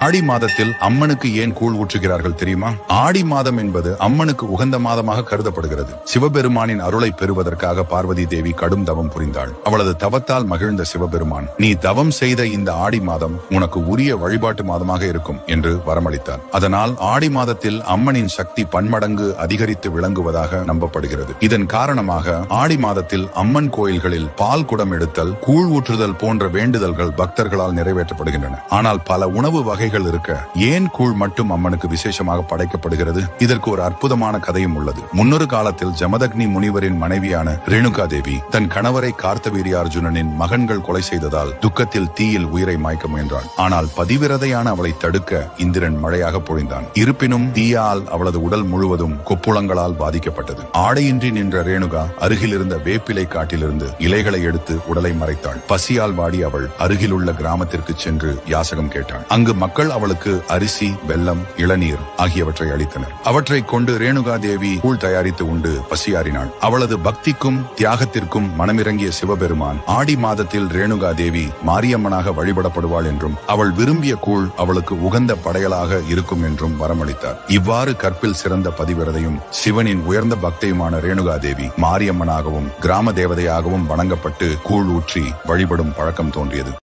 ஆடி மாதத்தில் அம்மனுக்கு ஏன் கூழ் ஊற்றுகிறார்கள் தெரியுமா? ஆடி மாதம் என்பது அம்மனுக்கு உகந்த மாதமாக கருதப்படுகிறது. சிவபெருமானின் அருளை பெறுவதற்காக பார்வதி தேவி கடும் தவம் புரிந்தாள். அவளது தவத்தால் மகிழ்ந்த சிவபெருமான், நீ தவம் செய்த இந்த ஆடி மாதம் உனக்கு உரிய வழிபாட்டு மாதமாக இருக்கும் என்று வரமளித்தார். அதனால் ஆடி மாதத்தில் அம்மனின் சக்தி பன்மடங்கு அதிகரித்து விளங்குவதாக நம்பப்படுகிறது. இதன் காரணமாக ஆடி மாதத்தில் அம்மன் கோயில்களில் பால் குடம் எடுத்தல், கூழ் ஊற்றுதல் போன்ற வேண்டுதல்கள் பக்தர்களால் நிறைவேற்றப்படுகின்றன. ஆனால் பல உணவு வகை இருக்க ஏன் கூழ் மட்டும் அம்மனுக்கு விசேஷமாக படைக்கப்படுகிறது? இதற்கு ஒரு அற்புதமான கதையும் உள்ளது. முன்னொரு காலத்தில் ஜமதக்னி முனிவரின் மனைவியான ரேணுகா தேவி தன் கணவரை கார்த்தவீரியார்ஜுனனின் மகன்கள் கொலை செய்ததால் துக்கத்தில் தீயில் உயிரை மாய்க்க முயன்றாள். ஆனால் பதிவிரதையான அவளை தடுக்க இந்திரன் மழையாக பொழிந்தான். இருப்பினும் தீயால் அவளது உடல் முழுவதும் கொப்புளங்களால் பாதிக்கப்பட்டது. ஆடையின்றி நின்ற ரேணுகா அருகில் இருந்த வேப்பிலை காட்டிலிருந்து இலைகளை எடுத்து உடலை மறைத்தாள். பசியால் வாடி அவள் அருகிலுள்ள கிராமத்திற்கு சென்று யாசகம் கேட்டாள். அங்கு மக்கள் அவளுக்கு அரிசி, வெல்லம், இளநீர் ஆகியவற்றை அளித்தனர். அவற்றை கொண்டு ரேணுகா தேவி கூழ் தயாரித்து உண்டு பசியாறினாள். அவளது பக்திக்கும் தியாகத்திற்கும் மனமிறங்கிய சிவபெருமான் ஆடி மாதத்தில் ரேணுகா தேவி மாரியம்மனாக வழிபடப்படுவாள் என்றும் அவள் விரும்பிய கூழ் அவளுக்கு உகந்த படையலாக இருக்கும் என்றும் வரமளித்தார். இவ்வாறு கற்பில் சிறந்த பதிவிரதையும் சிவனின் உயர்ந்த பக்தியுமான ரேணுகா தேவி மாரியம்மனாகவும் கிராம தேவதையாகவும் வணங்கப்பட்டு கூழ் ஊற்றி வழிபடும் பழக்கம் தோன்றியது.